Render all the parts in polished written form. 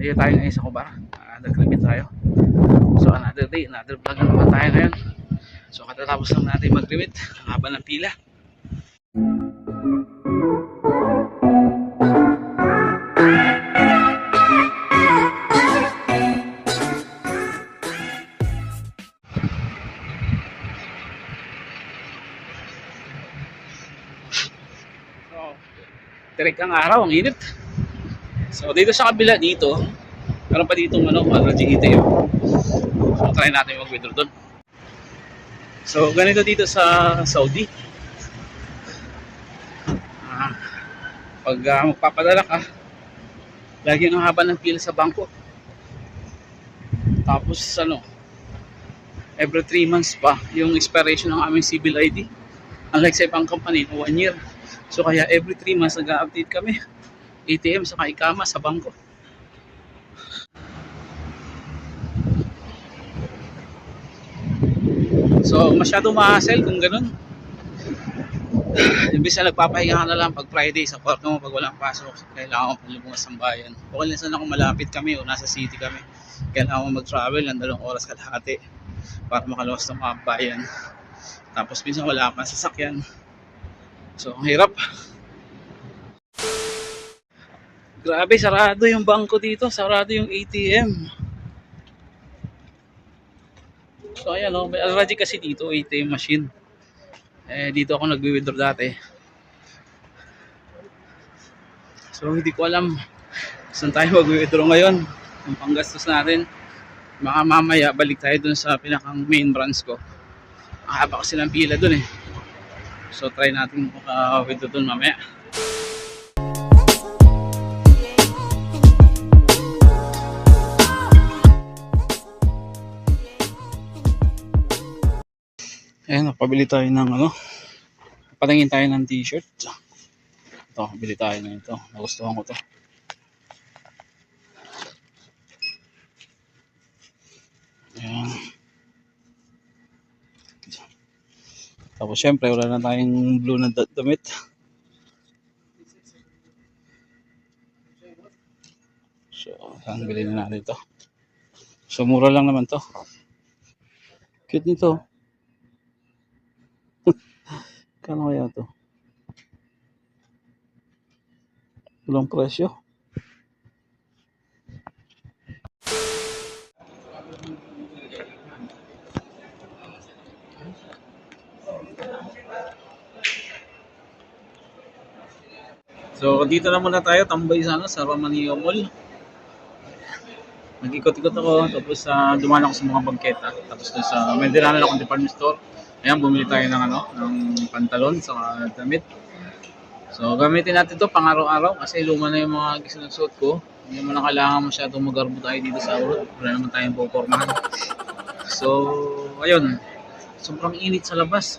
Dito tayo ngayon sa Cobar. Nag-limit tayo. So another day, another vlog na naman tayo ngayon. So katatapos lang natin mag-limit. Ang haba ng pila. So, direct ang araw, ang init. So dito sa kabila dito, meron pa dito GT. So try natin mag-withdraw doon. So ganito dito sa Saudi. Pag magpapadala ka, lagi ang haba ng pila sa bangko. Tapos every 3 months pa yung expiration ng aming civil ID. Unlike sa ibang company, 1 year. So kaya every 3 months nag-update kami. ATM sa ikama sa bangko. So masyado ma-hassle kung ganun. Imbis na nagpapahinga ka na lang pag Friday sa kwarto mo pag walang pasok, kailangan mo lumabas ng bayan. Okay lang sana kung malapit kami o nasa city kami. Kailangan mo mag-travel ng 2 oras kalahati para makaluwas ng mga bayan. Tapos minsan wala kang sasakyan. So ang hirap. Grabe, sarado yung bangko dito, sarado yung ATM. So ayan may already kasi dito ATM machine. Dito ako nag-withdraw dati. So hindi ko alam saan tayo mag-withdraw ngayon. Yung panggastos natin. Baka mamaya balik tayo dun sa pinakang main branch ko. Mahaba kasi ng pila dun . So try natin maka-withdraw dun mamaya. Ayan, napabili tayo ng patingin tayo ng t-shirt. Ito, bili tayo na ito. Nagustuhan ko to. Ayan. Tapos syempre, wala na tayong blue na damit. So, saan bilhin na natin ito? So, mura lang naman to. Cute nito. Kano kaya to? Walang presyo. So dito na muna tayo, tambay sa Romanio Mall. Nag-ikot-ikot ako, tapos dumaan ako sa mga bangketa. Tapos doon sa may dinanan akong department store. Ayan, bumili tayo ng pantalon sa damit. So gamitin natin to pang araw-araw kasi luma na yung mga ginusuot ko. Hindi mo na kailangan masyadong magarbo tayo dito sa urot. Wala naman tayong pupormahan. So ayun, sobrang init sa labas.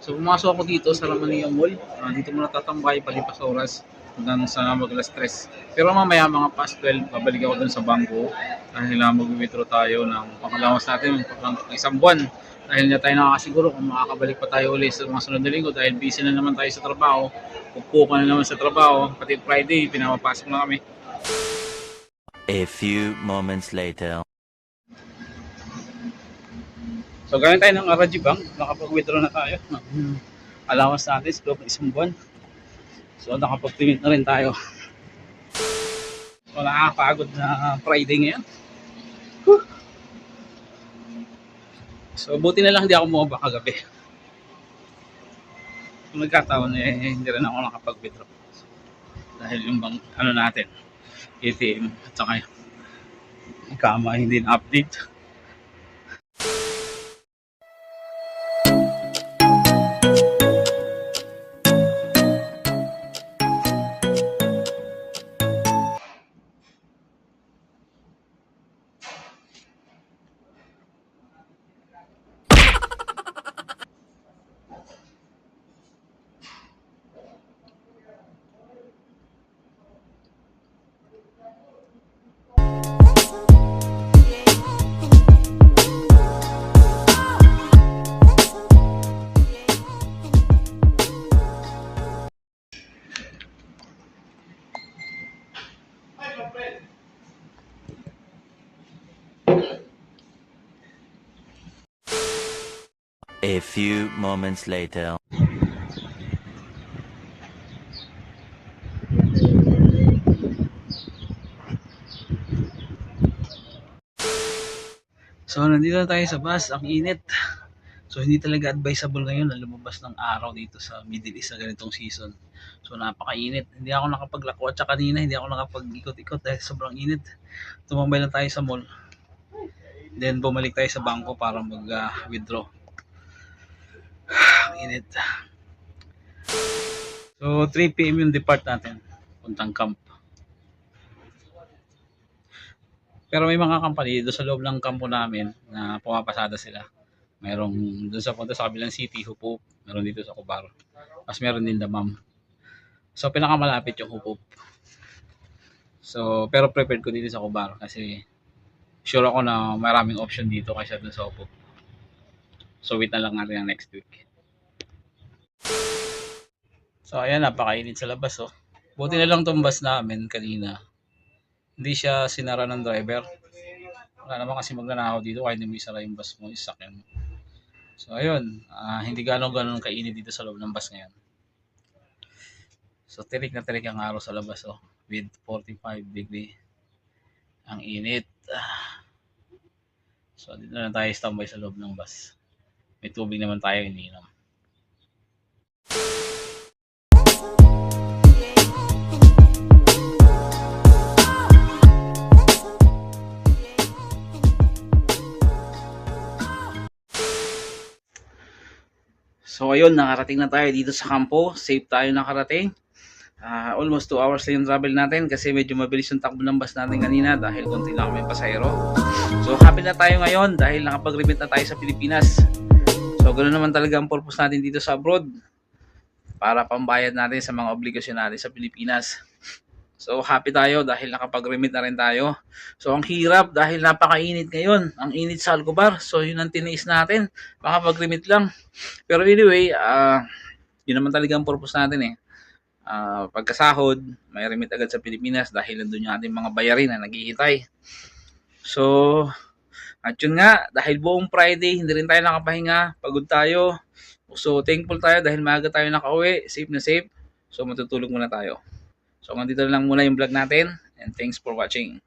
So pumasok ako dito sa Romanio Mall. Dito muna tatambay palipas oras hanggang sa mag-alas 3. Pero mamaya mga past 12, babalik ako dun sa bangko dahil mag-withdraw tayo ng pangalawas natin ng isang buwan. Dahil na tayo nakakasiguro kung makakabalik pa tayo ulit sa mga sunod na linggo dahil busy na naman tayo sa trabaho. Pupukan na naman sa trabaho, pati Friday, pinapapasok na kami. A few moments later. So gawin tayo ng RG Bank, nakapag-withdraw na tayo. Allowance natin sa loob ng isang buwan. So nakapag-payment na rin tayo. So nakakapagod na Friday ngayon. So buti na lang hindi ako bumaba kagabi. Kung nagkataon hindi rin ako nakapag-withdraw. Dahil yung natin, ATM at saka yung kama hindi na-update. A few moments later. So, nandito na tayo sa bus. Ang init. So, hindi talaga advisable ngayon na lumabas ng araw dito sa Middle East sa ganitong season. So, napakainit. Hindi ako nakapaglako at saka kanina hindi ako nakapag-ikot-ikot dahil sobrang init. Tumambay lang tayo sa mall. Then, bumalik tayo sa bangko para mag-withdraw. Ang init. So, 3 p.m. yung depart natin. Puntang camp. Pero may mga company doon sa loob ng kampo namin na pumapasada sila. Merong doon sa punta sa kabilang city, Hupop. Meron dito sa Cubaro. Mas meron din Damam. So, pinakamalapit yung Hupop. So, pero prepared ko dito sa Cubaro kasi sure ako na maraming option dito kaysa doon sa Hupop. So, wait na lang natin ang next week. So, ayan, napakainit sa labas, oh. Buti na lang tong bus namin kanina. Hindi siya sinara ng driver. Wala naman kasi magnanakaw dito kahit hindi mo isara yung bus mo, isakyan mo. So, ayun. Hindi gano'n kainit dito sa loob ng bus ngayon. So, tirik na tirik ang araw sa labas, oh. With 45 degree. Ang init. So, dito na tayo standby sa loob ng bus. May tubig naman tayo iniinom. So ayun, nakarating na tayo dito sa kampo. Safe tayo nakarating. Almost 2 hours lang yung travel natin kasi medyo mabilis yung takbo ng bus natin kanina dahil konti lang kami pasahero. So happy na tayo ngayon dahil nakapag-remit na tayo sa Pilipinas. So ganoon naman talaga ang purpose natin dito sa abroad para pambayad natin sa mga obligasyon natin sa Pilipinas. So happy tayo dahil nakapag-remit na rin tayo. So ang hirap dahil napakainit ngayon. Ang init sa Alcobar. So yun ang tiniis natin. Makapag-remit lang. Pero anyway, yun naman talaga ang purpose natin eh. Pagkasahod, may remit agad sa Pilipinas dahil nandun yung ating mga bayarin na naghihintay. So, at yun nga, dahil buong Friday, hindi rin tayo nakapahinga. Pagod tayo. So, thankful tayo dahil maaga tayo nakauwi. Safe na safe. So, matutulog muna tayo. So, hanggang dito lang muna yung vlog natin. And thanks for watching.